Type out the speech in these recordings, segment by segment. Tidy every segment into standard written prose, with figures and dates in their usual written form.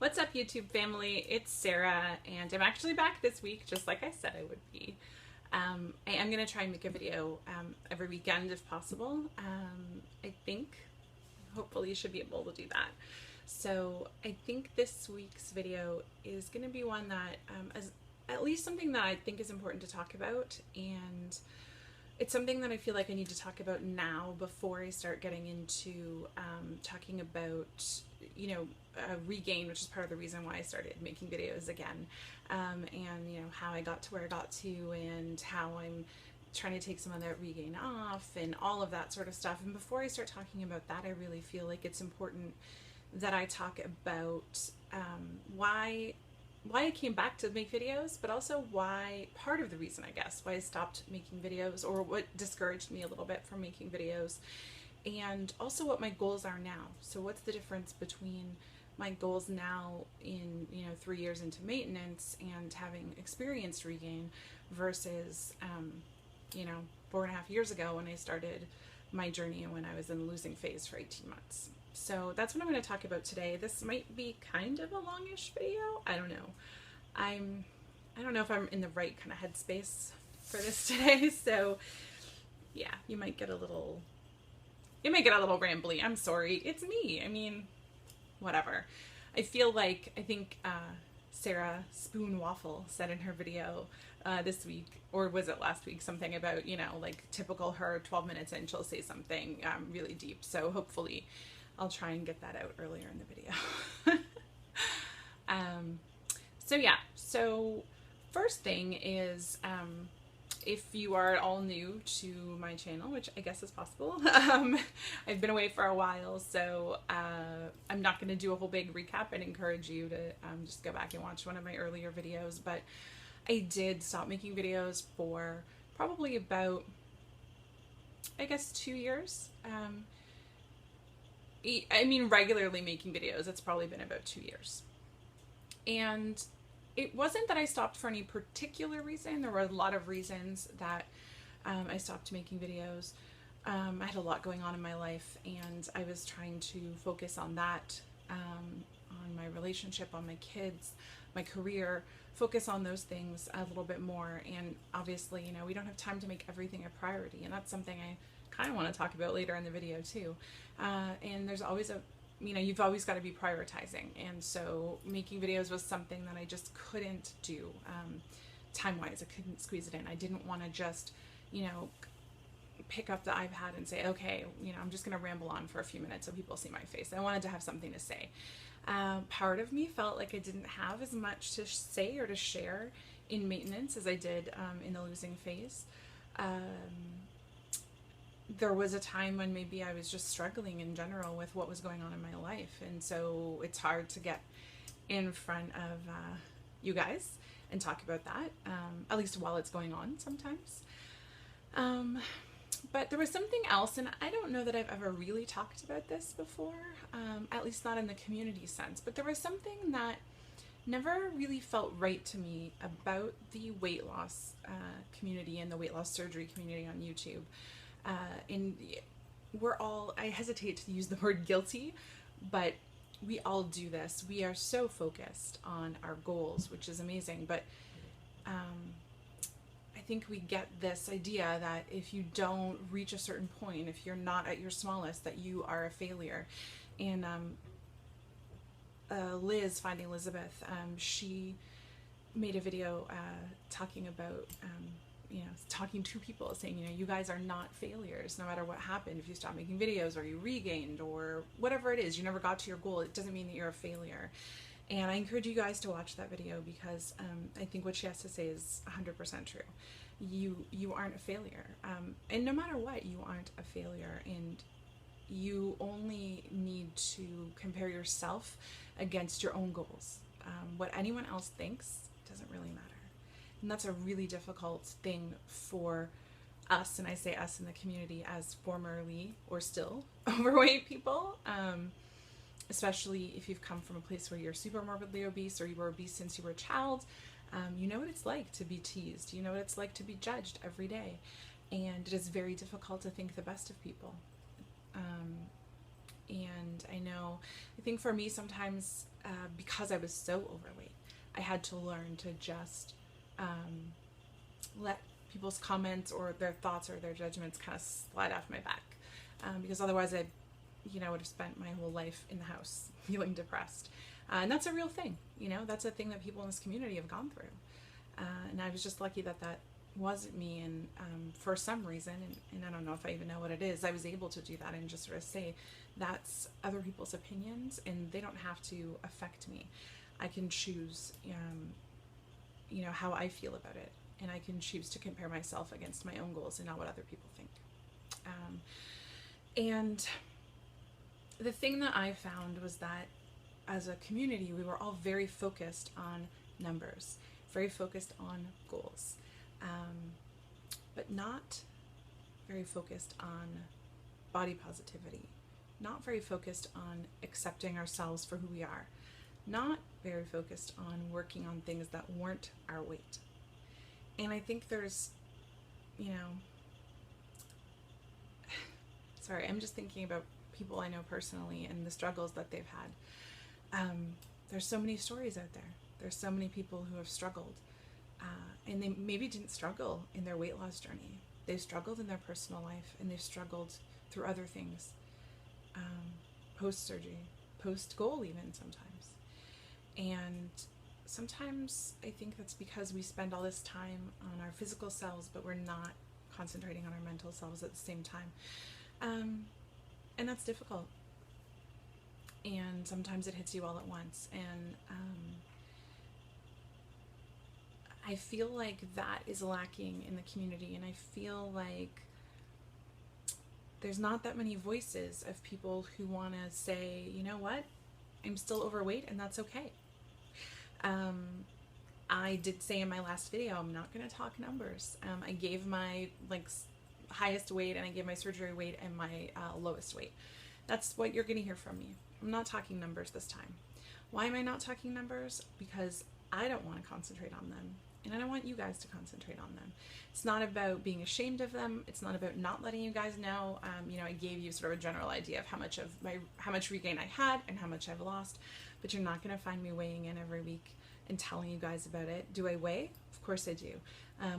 What's up, YouTube family? It's Sarah, and I'm actually back this week, just like I said I would be. I am going to try and make a video every weekend if possible. I think, hopefully, you should be able to do that. So I think this week's video is going to be one that is at least something that I think is important to talk about, and it's something that I feel like I need to talk about now before I start getting into talking about, regain, which is part of the reason why I started making videos again, and how I got to where I got to, and how I'm trying to take some of that regain off, and all of that sort of stuff. And before I start talking about that, I really feel like it's important that I talk about why I came back to make videos, but also why, part of the reason, I guess, why I stopped making videos, or what discouraged me a little bit from making videos, and also what my goals are now. So what's the difference between my goals now in 3 years into maintenance and having experienced regain versus 4.5 years ago when I started my journey and when I was in the losing phase for 18 months. So that's what I'm going to talk about today. This might be kind of a longish video. I don't know. I don't know if I'm in the right kind of headspace for this today. So yeah, you might get a little rambly. I'm sorry. It's me. I mean, whatever. I think Sarah Spoon Waffle said in her video this week, or was it last week, something about, like typical her, 12 minutes in, she'll say something really deep. So hopefully I'll try and get that out earlier in the video. So first thing is, if you are all new to my channel, which I guess is possible, I've been away for a while, so I'm not going to do a whole big recap. I'd encourage you to just go back and watch one of my earlier videos, but I did stop making videos for probably about, I guess, 2 years. I mean, regularly making videos, it's probably been about 2 years. And it wasn't that I stopped for any particular reason. There were a lot of reasons that I stopped making videos. I had a lot going on in my life, and I was trying to focus on that, on my relationship, on my kids, my career, focus on those things a little bit more. And obviously, we don't have time to make everything a priority, and that's something I kind of want to talk about later in the video too. And there's always you've always got to be prioritizing, and so making videos was something that I just couldn't do time-wise. I couldn't squeeze it in. I didn't want to just pick up the iPad and say, okay, I'm just gonna ramble on for a few minutes so people see my face. I wanted to have something to say. Part of me felt like I didn't have as much to say or to share in maintenance as I did in the losing phase. There was a time when maybe I was just struggling in general with what was going on in my life, and so it's hard to get in front of you guys and talk about that, at least while it's going on sometimes. But there was something else, and I don't know that I've ever really talked about this before, at least not in the community sense, but there was something that never really felt right to me about the weight loss community and the weight loss surgery community on YouTube. And we're all, I hesitate to use the word guilty, but we all do this. We are so focused on our goals, which is amazing, but I think we get this idea that if you don't reach a certain point, if you're not at your smallest, that you are a failure. And Liz, Finding Elizabeth, she made a video talking about talking to people, saying, you guys are not failures. No matter what happened, if you stop making videos or you regained or whatever it is, you never got to your goal, it doesn't mean that you're a failure. And I encourage you guys to watch that video, because I think what she has to say is 100% true. You aren't a failure, and no matter what, you aren't a failure, and you only need to compare yourself against your own goals. What anyone else thinks doesn't really matter. And that's a really difficult thing for us, and I say us in the community as formerly or still overweight people, especially if you've come from a place where you're super morbidly obese, or you were obese since you were a child. You know what it's like to be teased. You know what it's like to be judged every day. And it is very difficult to think the best of people. And I know I think for me sometimes, because I was so overweight, I had to learn to just let people's comments or their thoughts or their judgments kind of slide off my back, because otherwise I would have spent my whole life in the house feeling depressed. And that's a real thing, that's a thing that people in this community have gone through. And I was just lucky that that wasn't me. And for some reason, and I don't know if I even know what it is, I was able to do that and just sort of say, that's other people's opinions and they don't have to affect me. I can choose, how I feel about it. And I can choose to compare myself against my own goals and not what other people think. And the thing that I found was that as a community, we were all very focused on numbers, very focused on goals, but not very focused on body positivity, not very focused on accepting ourselves for who we are, not very focused on working on things that weren't our weight. And I think there's, sorry, I'm just thinking about people I know personally and the struggles that they've had. There's so many stories out there. There's so many people who have struggled, and they maybe didn't struggle in their weight loss journey. They've struggled in their personal life, and they've struggled through other things, post-surgery, post-goal even sometimes. And sometimes I think that's because we spend all this time on our physical selves, but we're not concentrating on our mental selves at the same time. And that's difficult. And sometimes it hits you all at once. And I feel like that is lacking in the community. And I feel like there's not that many voices of people who want to say, you know what, I'm still overweight and that's okay. I did say in my last video, I'm not going to talk numbers. I gave my highest weight and I gave my surgery weight and my lowest weight. That's what you're going to hear from me. I'm not talking numbers this time. Why am I not talking numbers? Because I don't want to concentrate on them. And I don't want you guys to concentrate on them. It's not about being ashamed of them. It's not about not letting you guys know. I gave you sort of a general idea of how much regain I had and how much I've lost, but you're not going to find me weighing in every week and telling you guys about it. Do I weigh? Of course I do.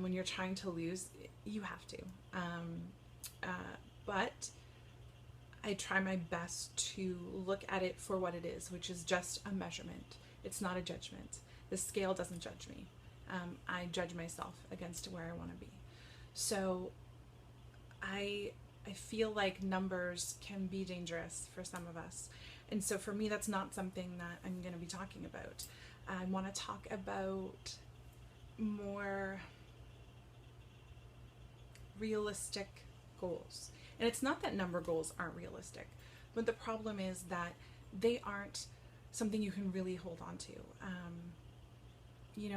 When you're trying to lose, you have to. But I try my best to look at it for what it is, which is just a measurement. It's not a judgment. The scale doesn't judge me. I judge myself against where I want to be. So I feel like numbers can be dangerous for some of us. And so for me, that's not something that I'm going to be talking about. I want to talk about more realistic goals. And it's not that number goals aren't realistic, but the problem is that they aren't something you can really hold on to.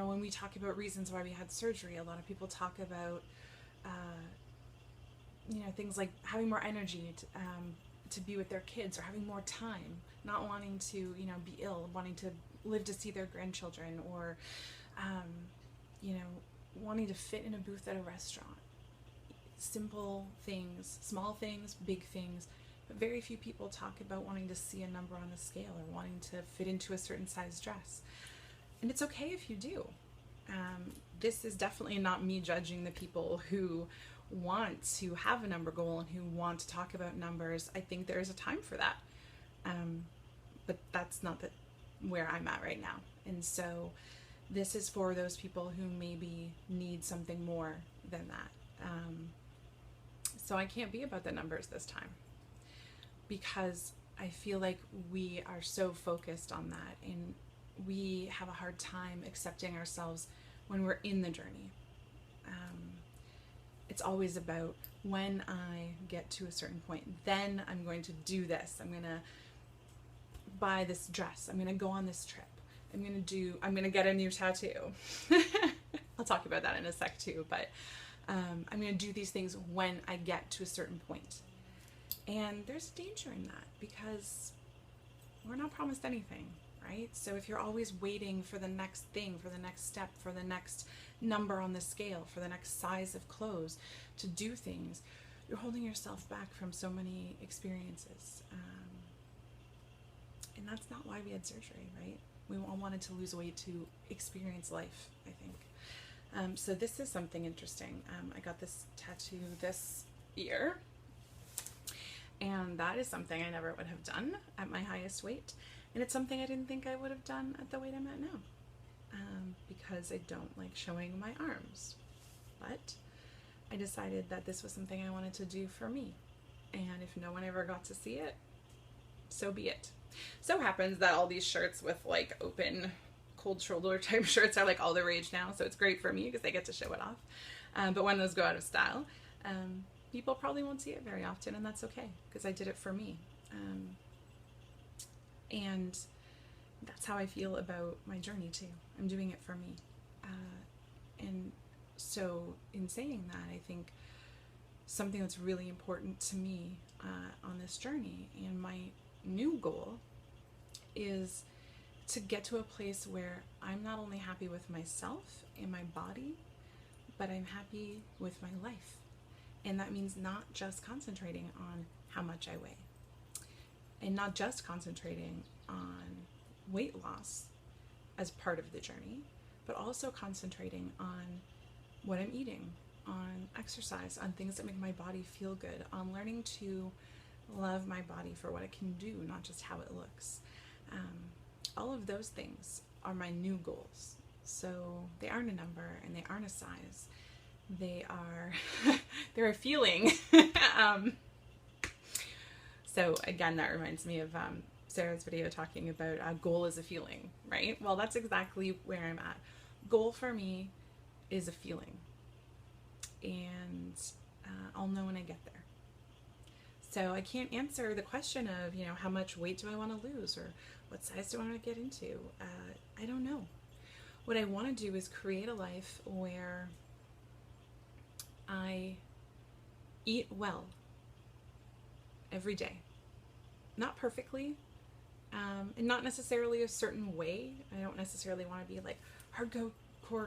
When we talk about reasons why we had surgery, a lot of people talk about, things like having more energy to be with their kids, or having more time, not wanting to, be ill, wanting to live to see their grandchildren, or, wanting to fit in a booth at a restaurant. Simple things, small things, big things, but very few people talk about wanting to see a number on the scale or wanting to fit into a certain size dress. And it's okay if you do. This is definitely not me judging the people who want to have a number goal and who want to talk about numbers. I think there is a time for that. But that's not where I'm at right now. And so this is for those people who maybe need something more than that. So I can't be about the numbers this time, because I feel like we are so focused on that, and we have a hard time accepting ourselves when we're in the journey. It's always about, when I get to a certain point, then I'm going to do this. I'm going to buy this dress. I'm going to go on this trip. I'm going to get a new tattoo. I'll talk about that in a sec too, but I'm going to do these things when I get to a certain point. And there's danger in that, because we're not promised anything, right? So if you're always waiting for the next thing, for the next step, for the next number on the scale, for the next size of clothes to do things, you're holding yourself back from so many experiences. And And that's not why we had surgery, right? We all wanted to lose weight to experience life, I think. So this is something interesting. I got this tattoo this year, and that is something I never would have done at my highest weight. And it's something I didn't think I would have done at the weight I'm at now, because I don't like showing my arms. But I decided that this was something I wanted to do for me. And if no one ever got to see it, so be it. So happens that all these shirts with like open cold shoulder type shirts are like all the rage now. So it's great for me because I get to show it off. But when those go out of style, people probably won't see it very often, and that's okay because I did it for me. And that's how I feel about my journey too. I'm doing it for me. And so in saying that, I think something that's really important to me on this journey and my new goal is to get to a place where I'm not only happy with myself and my body, but I'm happy with my life. And that means not just concentrating on how much I weigh, and not just concentrating on weight loss as part of the journey, but also concentrating on what I'm eating, on exercise, on things that make my body feel good, on learning to love my body for what it can do, not just how it looks. All of those things are my new goals. So they aren't a number and they aren't a size. They are, they're a feeling. So again, that reminds me of Sarah's video talking about a goal is a feeling, right? Well, that's exactly where I'm at. Goal for me is a feeling, and I'll know when I get there. So I can't answer the question of, you know, how much weight do I want to lose or what size do I want to get into? I don't know. What I want to do is create a life where I eat well every day. Not perfectly, and not necessarily a certain way. I don't necessarily want to be like hardcore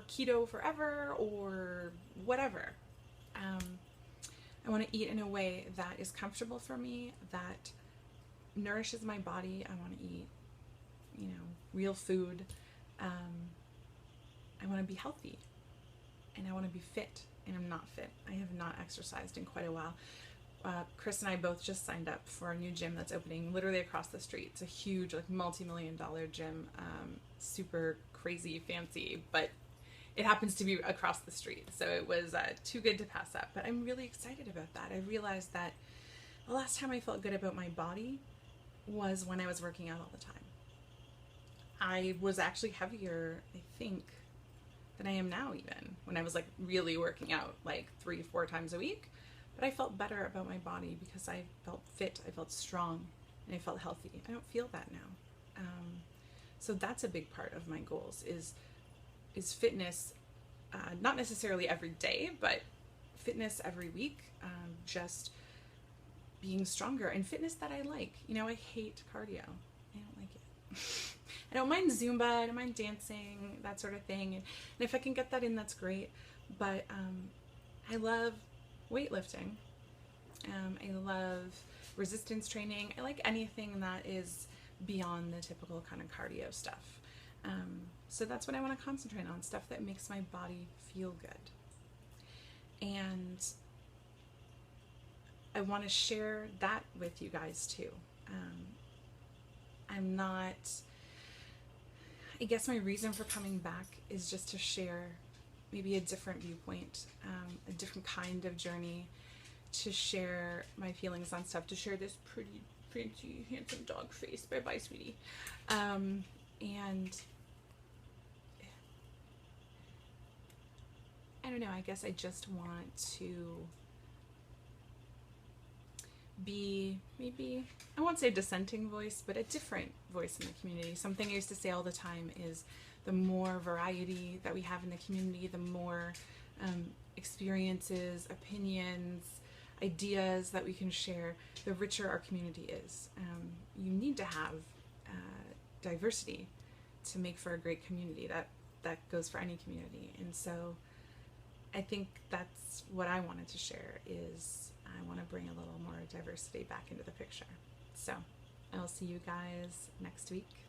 keto forever or whatever. I want to eat in a way that is comfortable for me, that nourishes my body. I want to eat, you know, real food. I want to be healthy, and I want to be fit, and I'm not fit. I have not exercised in quite a while. Chris and I both just signed up for a new gym that's opening literally across the street. It's a huge, like, multi-million-dollar gym, super crazy fancy, but it happens to be across the street, so it was too good to pass up. But I'm really excited about that. I realized that the last time I felt good about my body was when I was working out all the time. I was actually heavier, I think, than I am now, even when I was like really working out like 3-4 times a week. But I felt better about my body because I felt fit, I felt strong, and I felt healthy. I don't feel that now. So that's a big part of my goals is fitness, not necessarily every day, but fitness every week, just being stronger, and fitness that I like. You know, I hate cardio. I don't like it. I don't mind Zumba, I don't mind dancing, that sort of thing. And if I can get that in, that's great. But I love weightlifting. I love resistance training. I like anything that is beyond the typical kind of cardio stuff. So that's what I want to concentrate on, stuff that makes my body feel good. And I want to share that with you guys too. I guess my reason for coming back is just to share maybe a different viewpoint, a different kind of journey, to share my feelings on stuff, to share this pretty, handsome dog face. Bye-bye, sweetie. And I don't know, I guess I just want to be, maybe, I won't say a dissenting voice, but a different voice in the community. Something I used to say all the time is the more variety that we have in the community, the more experiences, opinions, ideas that we can share, the richer our community is. You need to have diversity to make for a great community. That goes for any community. And so I think that's what I wanted to share, is I want to bring a little more diversity back into the picture. So I'll see you guys next week.